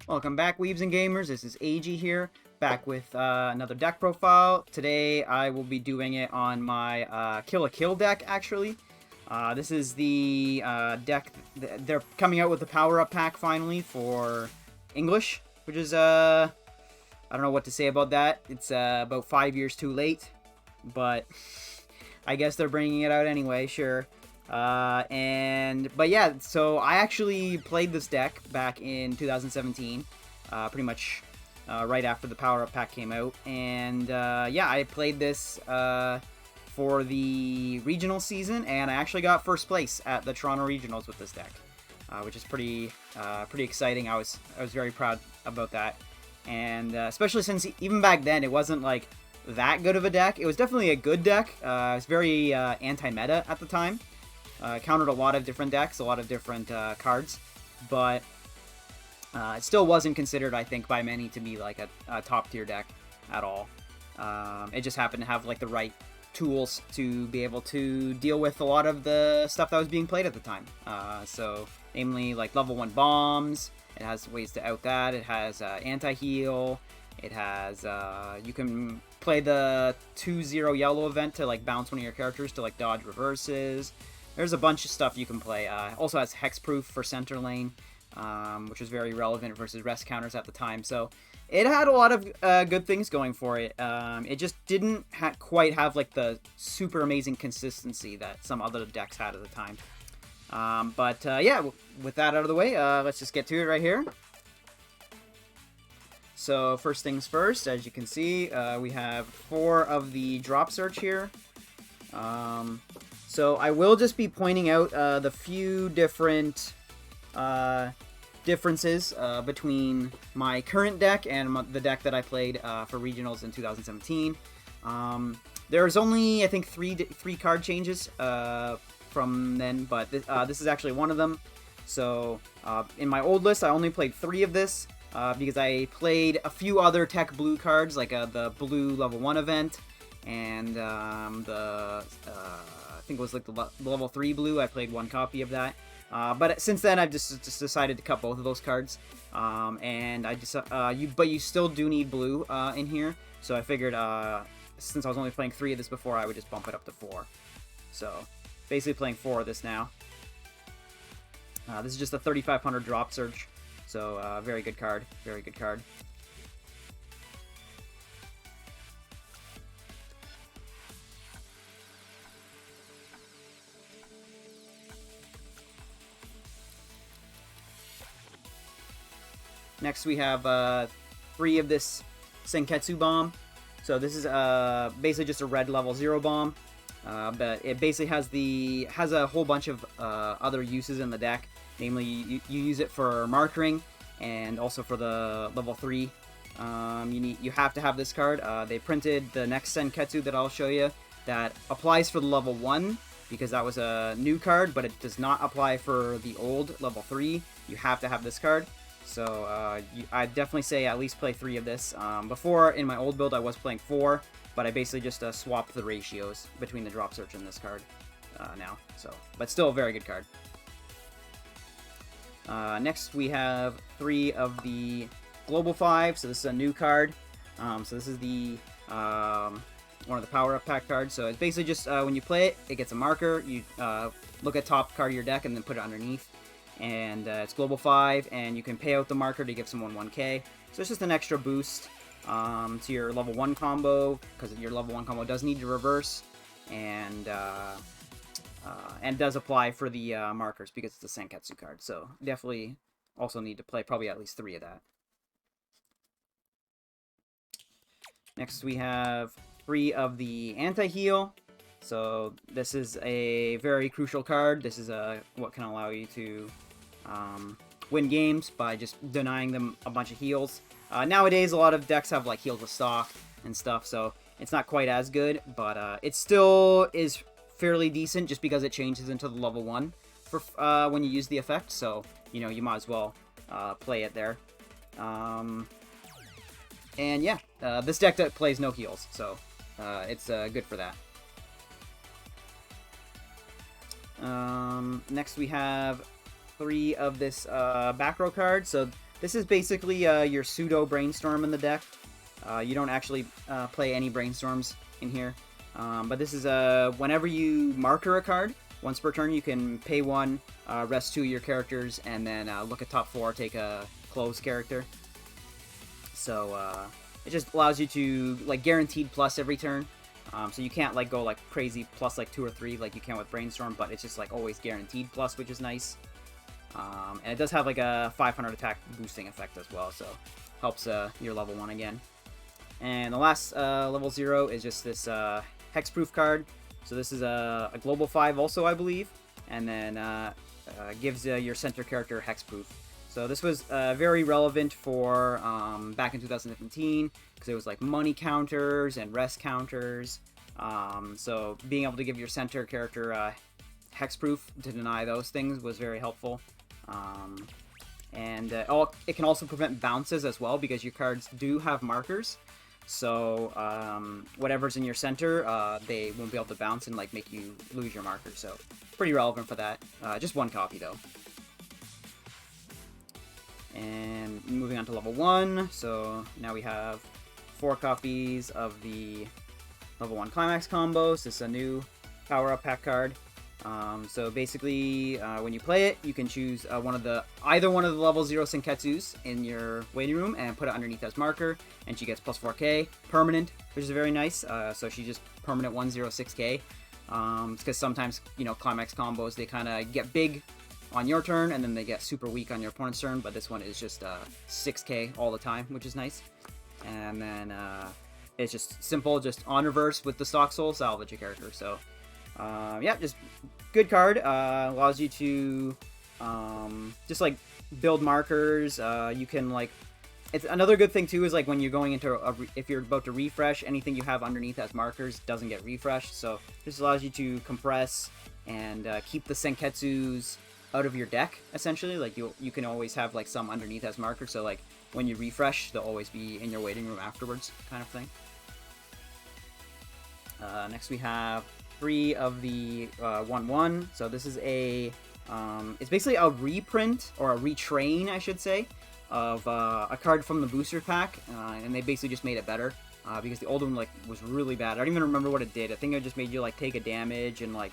Welcome back, weebs and gamers. This is EIJI here, back with another deck profile. Today I will be doing it on my Kill a Kill deck, actually. This is the deck. They're coming out with the power-up pack finally for English, which is, I don't know what to say about that. It's about 5 years too late, but I guess they're bringing it out anyway, sure. But yeah, so I actually played this deck back in 2017, pretty much right after the power-up pack came out, and yeah, I played this for the regional season, and I actually got first place at the Toronto Regionals with this deck, which is pretty exciting. I was very proud about that, and especially since even back then it wasn't like that good of a deck. It was definitely a good deck. It was very anti-meta at the time. Countered a lot of different decks, a lot of different cards, but it still wasn't considered, I think, by many to be like a top tier deck at all. It just happened to have like the right tools to be able to deal with a lot of the stuff that was being played at the time. So, namely, like level 1 bombs. It has ways to out that. It has anti-heal. It has, you can play the 2-0 yellow event to like bounce one of your characters to like dodge reverses. There's a bunch of stuff you can play. Also has hexproof for center lane, which was very relevant versus rest counters at the time. So it had a lot of good things going for it. It just didn't quite have like the super amazing consistency that some other decks had at the time. Yeah, with that out of the way, let's just get to it right here. So first things first, as you can see, we have 4 of the drop search here. So I will just be pointing out the few different differences between my current deck and the deck that I played for regionals in 2017. There's only, I think, three card changes from then, but this is actually one of them. So in my old list, I only played 3 of this because I played a few other tech blue cards, like the blue level 1 event and I think it was like the level 3 blue. I played 1 copy of that. But since then, I've just decided to cut both of those cards. And I just but you still do need blue in here. So I figured since I was only playing 3 of this before, I would just bump it up to 4. So basically playing 4 of this now. This is just a 3500 drop search. So very good card. Very good card. Next we have 3 of this Senketsu bomb. So this is basically just a red level 0 bomb, but it basically has a whole bunch of other uses in the deck. Namely, you use it for markering and also for the level 3. You have to have this card. They printed the next Senketsu that I'll show you that applies for the level 1 because that was a new card, but it does not apply for the old level 3. You have to have this card. So I'd definitely say at least play 3 of this. Before, in my old build, I was playing 4, but I basically just swapped the ratios between the drop search and this card now. So, but still a very good card. Next, we have 3 of the Global 5. So this is a new card. So this is the one of the power-up pack cards. So it's basically just when you play it, it gets a marker. You look at top card of your deck and then put it underneath. And it's Global 5, and you can pay out the marker to give someone 1k. So it's just an extra boost to your level 1 combo, because your level 1 combo does need to reverse, and does apply for the markers because it's a Senketsu card. So definitely also need to play probably at least 3 of that. Next we have 3 of the anti-heal. So this is a very crucial card. This is what can allow you to win games by just denying them a bunch of heals. Nowadays, a lot of decks have like heals with stock and stuff, so it's not quite as good, but it still is fairly decent just because it changes into the level 1 for when you use the effect. So you know you might as well play it there. And yeah, this deck plays no heals, so it's good for that. Next we have 3 of this back row card. So this is basically your pseudo brainstorm in the deck. You don't actually play any brainstorms in here. But this is whenever you marker a card, once per turn, you can pay 1, rest 2 of your characters, and then look at top 4, take a close character. So it just allows you to like guaranteed plus every turn. So you can't like go like crazy plus like 2 or 3 like you can with brainstorm, but it's just like always guaranteed plus, which is nice. And it does have like a 500 attack boosting effect as well, so helps your level 1 again. And the last level 0 is just this hexproof card. So this is a global 5 also, I believe, and then gives your center character hexproof. So this was very relevant for back in 2017 because it was like money counters and rest counters. So being able to give your center character hexproof to deny those things was very helpful. And it can also prevent bounces as well because your cards do have markers. So whatever's in your center, they won't be able to bounce and like make you lose your marker. So pretty relevant for that. Just 1 copy though. And moving on to level 1, so now we have 4 copies of the level 1 climax combos. This is a new power-up pack card. So basically, when you play it, you can choose either one of the level 0 Senketsus in your waiting room and put it underneath as marker, and she gets plus 4k, permanent, which is very nice. So she just permanent 106k. Because sometimes, you know, climax combos, they kind of get big on your turn, and then they get super weak on your opponent's turn, but this one is just 6k all the time, which is nice. And then it's just simple, just on reverse with the stock soul, salvage a character. So yeah, just good card. Allows you to just like build markers. You can like, it's another good thing too is like when you're going into if you're about to refresh, anything you have underneath as markers doesn't get refreshed. So this allows you to compress and keep the Senketsus out of your deck, essentially. Like you can always have like some underneath as markers, so like when you refresh, they'll always be in your waiting room afterwards, kind of thing. Next we have 3 of the 1/1. So this is it's basically a reprint, or a retrain, I should say, of a card from the booster pack, and they basically just made it better, because the old one like was really bad. I don't even remember what it did. I think it just made you like take a damage and like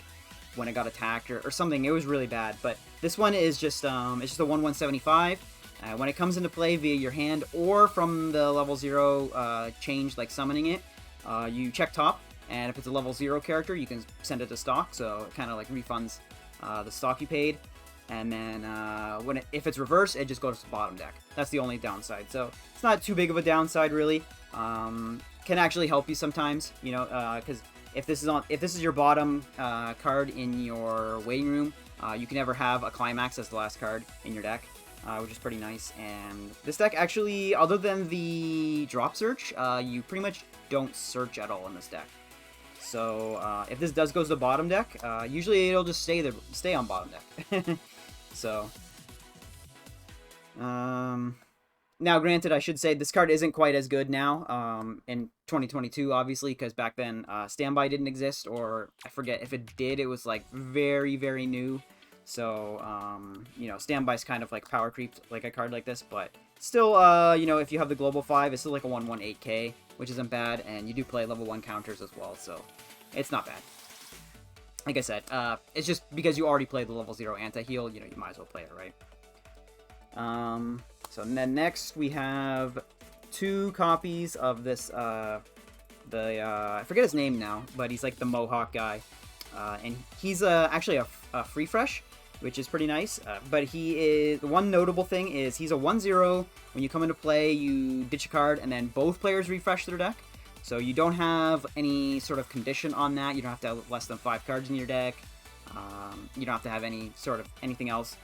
when it got attacked or something. It was really bad. But this one is just it's just a 1/175. When it comes into play via your hand or from the level 0 change, like summoning it, you check top, and if it's a level 0 character, you can send it to stock, so it kind of like refunds the stock you paid. And then if it's reverse, it just goes to the bottom deck. That's the only downside. So it's not too big of a downside, really. Can actually help you sometimes, you know, because if this is your bottom card in your waiting room, you can never have a climax as the last card in your deck, which is pretty nice. And this deck actually, other than the drop search, you pretty much don't search at all in this deck. So if this does go to the bottom deck, usually it'll just stay on bottom deck. So now, granted, I should say this card isn't quite as good now in 2022, obviously, because back then standby didn't exist, or I forget if it did. It was like very, very new. So you know, standby's kind of like power creeped like a card like this, but still, you know, if you have the global 5, it's still like a 1/1/8k, which isn't bad, and you do play level 1 counters as well, so it's not bad. Like I said, it's just because you already played the level 0 anti-heal, you know, you might as well play it, right? So then next we have 2 copies of this, I forget his name now, but he's like the Mohawk guy. And he's actually a free fresh, which is pretty nice. But he is, the one notable thing is he's a 1/0. When you come into play, you ditch a card, and then both players refresh their deck. So you don't have any sort of condition on that. You don't have to have less than 5 cards in your deck. You don't have to have any sort of anything else.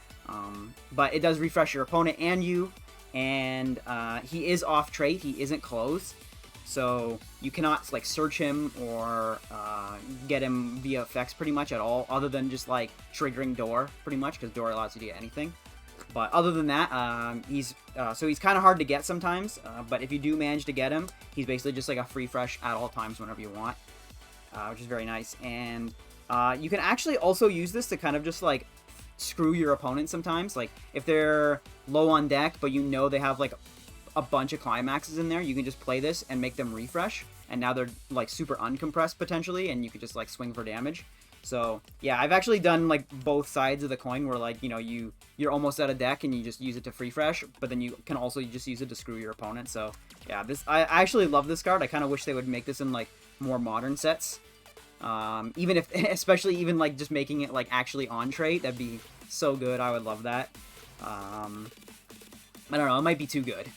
But it does refresh your opponent and you. And he is off trait. He isn't closed. So you cannot like search him or get him via effects pretty much at all, other than just like triggering door pretty much, because door allows you to get anything. But other than that, he's kind of hard to get sometimes. But if you do manage to get him, he's basically just like a free fresh at all times whenever you want, which is very nice. And you can actually also use this to kind of just like screw your opponent sometimes. Like, if they're low on deck, but you know they have, like, a bunch of climaxes in there, you can just play this and make them refresh, and now they're, like, super uncompressed, potentially, and you could just, like, swing for damage. So, yeah, I've actually done, like, both sides of the coin where, like, you know, you're almost out of deck and you just use it to refresh, but then you can also just use it to screw your opponent. So, yeah, I actually love this card. I kind of wish they would make this in, like, more modern sets. Even if, especially even, like, just making it, like, actually on trait, that'd be so good. I would love that. I don't know, it might be too good.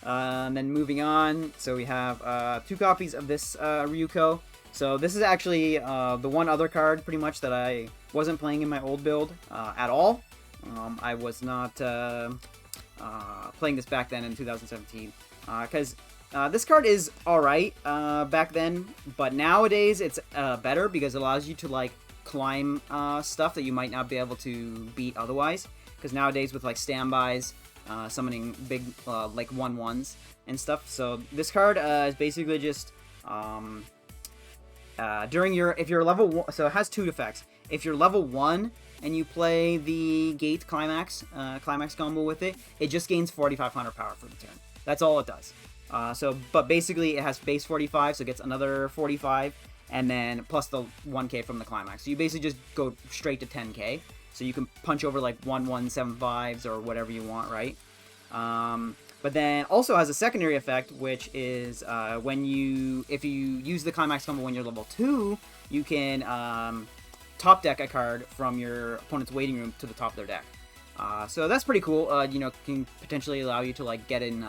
Then moving on, so we have 2 copies of this Ryuko. So this is actually the one other card, pretty much, that I wasn't playing in my old build at all. I was not playing this back then in 2017, because this card is alright back then, but nowadays it's better because it allows you to, like, climb stuff that you might not be able to beat otherwise. Because nowadays with, like, standbys, summoning big, like, 1/1s and stuff. So this card is basically just, if you're level 1, so it has 2 effects. If you're level 1 and you play the Gate Climax combo with it, it just gains 4,500 power for the turn. That's all it does. But basically it has base 45, so it gets another 45, and then plus the 1k from the Climax. So you basically just go straight to 10k. So you can punch over, like, 1/1/7/5s or whatever you want, right? But then also has a secondary effect, which is if you use the Climax combo when you're level 2, you can top deck a card from your opponent's waiting room to the top of their deck. So that's pretty cool. You know, can potentially allow you to, like, get in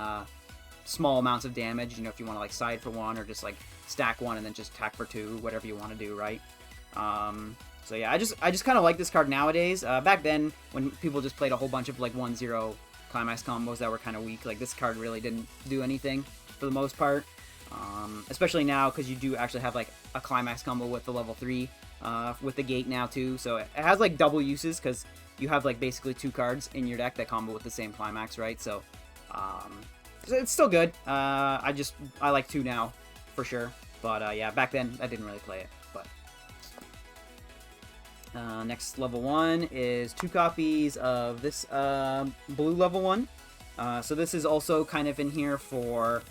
small amounts of damage. You know, if you want to, like, side for 1 or just, like, stack 1 and then just attack for 2, whatever you want to do, right? So yeah, I just kind of like this card nowadays. Back then, when people just played a whole bunch of, like, 1/0 Climax combos that were kind of weak, like, this card really didn't do anything for the most part. Especially now, because you do actually have, like, a Climax combo with the level 3 with the Gate now too. So it has, like, double uses because you have, like, basically 2 cards in your deck that combo with the same Climax, right? So it's still good. I like 2 now for sure. But yeah, back then I didn't really play it. But next level 1 is 2 copies of this blue level 1. So this is also kind of in here for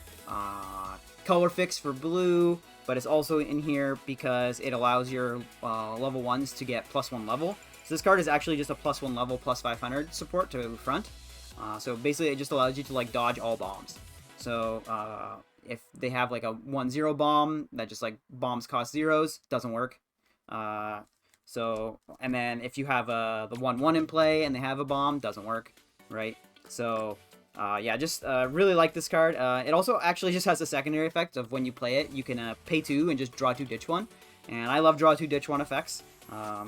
color fix for blue, but it's also in here because it allows your level 1s to get +1 level. So this card is actually just a +1 level, +500 support to front. So basically it just allows you to, like, dodge all bombs. So if they have, like, a 1/0 bomb that just, like, bombs cost 0s, doesn't work. And then if you have the 1/1 in play and they have a bomb, doesn't work, right? So, yeah, just really like this card. It also actually just has a secondary effect of when you play it, you can pay 2 and just draw 2, ditch 1. And I love draw 2, ditch 1 effects,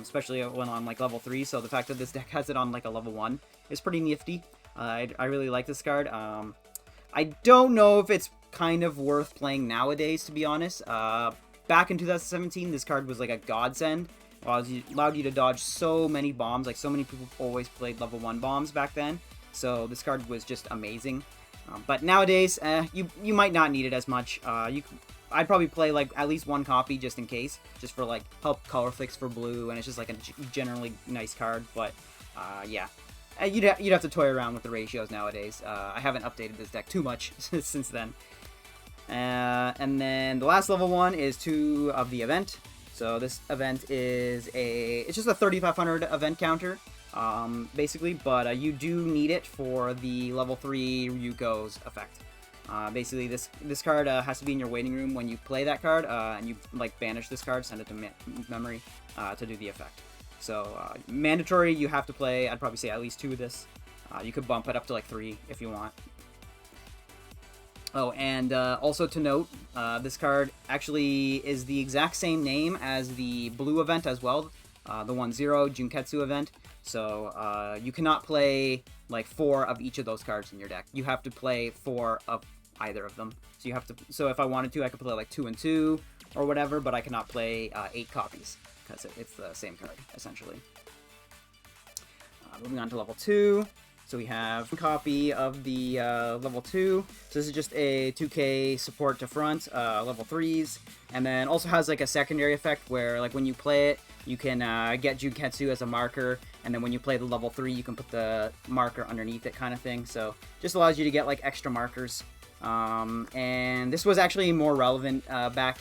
especially when on, like, level 3. So the fact that this deck has it on, like, a level 1 is pretty nifty. I really like this card. I don't know if it's kind of worth playing nowadays, to be honest. Back in 2017, this card was, like, a godsend. Allowed you to dodge so many bombs. Like, so many people always played level 1 bombs back then. So this card was just amazing. But nowadays, you might not need it as much. I'd probably play, like, at least 1 copy just in case. Just for, like, help color fix for blue. And it's just, like, a generally nice card. But, yeah. You'd have to toy around with the ratios nowadays. I haven't updated this deck too much since then. And then the last level 1 is 2 of the event. So this event is it's just a 3,500 event counter, basically, but you do need it for the level 3 Ryuko's effect. Basically, this card has to be in your waiting room when you play that card, and you, like, banish this card, send it to memory to do the effect. So mandatory, you have to play, I'd probably say at least 2 of this. You could bump it up to, like, 3 if you want. Oh, and also to note, this card actually is the exact same name as the blue event as well, the 1/0 Junketsu event. So you cannot play, like, 4 of each of those cards in your deck. You have to play 4 of either of them. So you have to. So if I wanted to, I could play, like, 2 and 2 or whatever, but I cannot play 8 copies because it's the same card essentially. Moving on to level 2. So we have a copy of the level 2. So this is just a 2k support to front, level 3s. And then also has, like, a secondary effect where, like, when you play it, you can get Junketsu as a marker, and then when you play the level 3, you can put the marker underneath it, kind of thing. So just allows you to get like extra markers. And this was actually more relevant back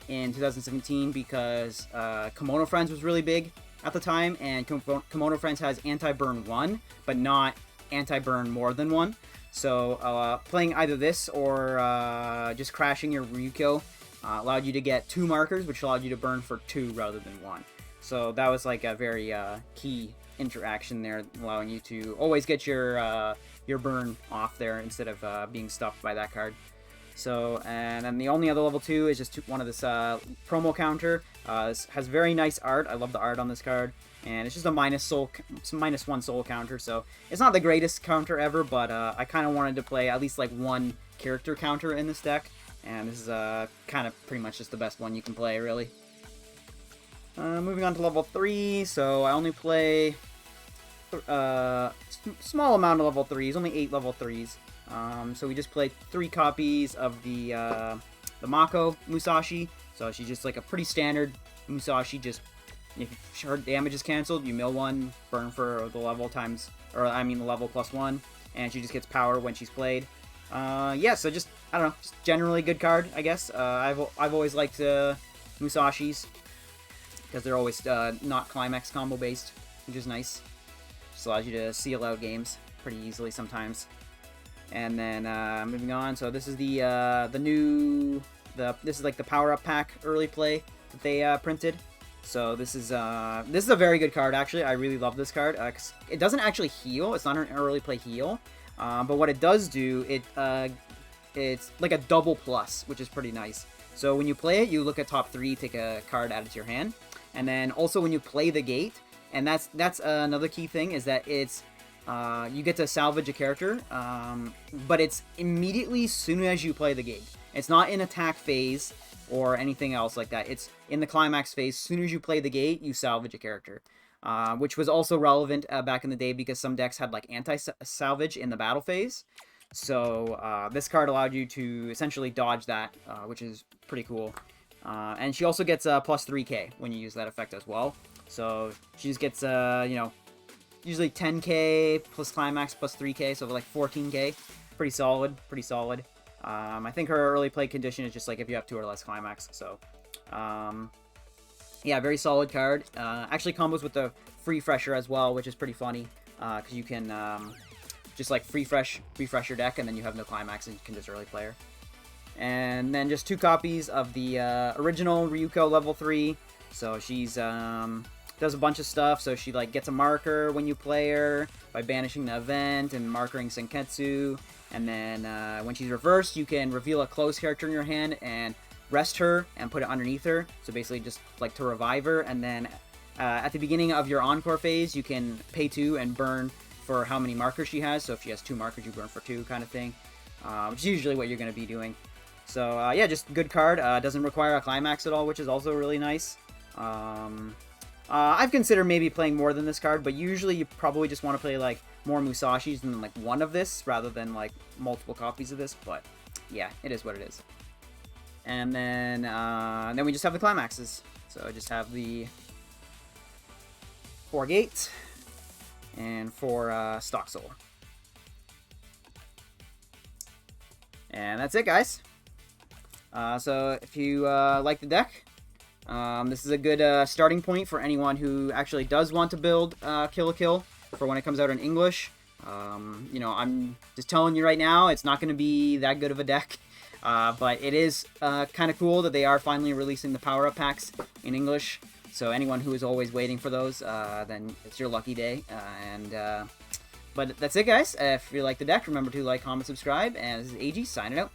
in 2017 because Kimono Friends was really big at the time, and Kimono Friends has anti-burn 1, but not anti-burn more than 1. So playing either this or just crashing your Ryuko allowed you to get 2 markers, which allowed you to burn for 2 rather than 1. So that was like a very key interaction there, allowing you to always get your burn off there instead of being stuffed by that card. So, and then the only other level 2 is just one of this promo counter. This has very nice art. I love the art on this card. And it's just a -1 soul counter, so it's not the greatest counter ever, but I kind of wanted to play at least like 1 character counter in this deck, and this is kind of pretty much just the best one you can play, really. Moving on to level 3, so I only play small amount of level 3s, only 8 level 3s. So we just played 3 copies of the Mako Musashi, so she's just like a pretty standard Musashi, just if her damage is cancelled, you mill 1, burn for the level times, or I mean the level +1, and she just gets power when she's played. Yeah, so just, I don't know, just generally good card, I guess. I've always liked Musashis, because they're always not climax combo based, which is nice. Just allows you to seal out games pretty easily sometimes. And then moving on, so this is this is like the power up pack early play that they printed. So this is a very good card, actually. I really love this card. 'Cause it doesn't actually heal. It's not an early play heal. But what it does do, it's like a double plus, which is pretty nice. So when you play it, you look at top 3, take a card added to your hand. And then also when you play the gate, and that's another key thing, is that it's you get to salvage a character, but it's immediately as soon as you play the gate. It's not in attack phase or anything else like that. It's in the climax phase. As soon as you play the gate, you salvage a character, which was also relevant back in the day because some decks had like anti-salvage in the battle phase. So this card allowed you to essentially dodge that, which is pretty cool. And she also gets plus 3k when you use that effect as well. So she just gets, you know, usually 10k plus climax plus 3k, so like 14k. Pretty solid, pretty solid. I think her early play condition is just like if you have 2 or less climax. So, yeah, very solid card. Actually combos with the free fresher as well, which is pretty funny because you can just like refresh your deck, and then you have no climax and you can just early play her. And then just 2 copies of the original Ryuko level 3. So she's does a bunch of stuff. So she like gets a marker when you play her by banishing the event and markering Senketsu. And then when she's reversed, you can reveal a closed character in your hand and rest her and put it underneath her. So basically just like to revive her. And then at the beginning of your encore phase, you can pay 2 and burn for how many markers she has. So if she has 2 markers, you burn for 2 kind of thing. Which is usually what you're going to be doing. So yeah, just good card. Doesn't require a climax at all, which is also really nice. I've considered maybe playing more than this card, but usually you probably just want to play like more Musashis than like 1 of this rather than like multiple copies of this. But yeah, it is what it is. And then we just have the climaxes. So I just have the 4 gate and 4 stock soul. And that's it, guys. So if you like the deck, this is a good starting point for anyone who actually does want to build Kill la Kill for when it comes out in English. You know, I'm just telling you right now, it's not going to be that good of a deck, but it is kind of cool that they are finally releasing the power-up packs in English. So anyone who is always waiting for those, then it's your lucky day. But that's it, guys. If you like the deck, remember to like, comment, subscribe, and this is EIJI'S signing out.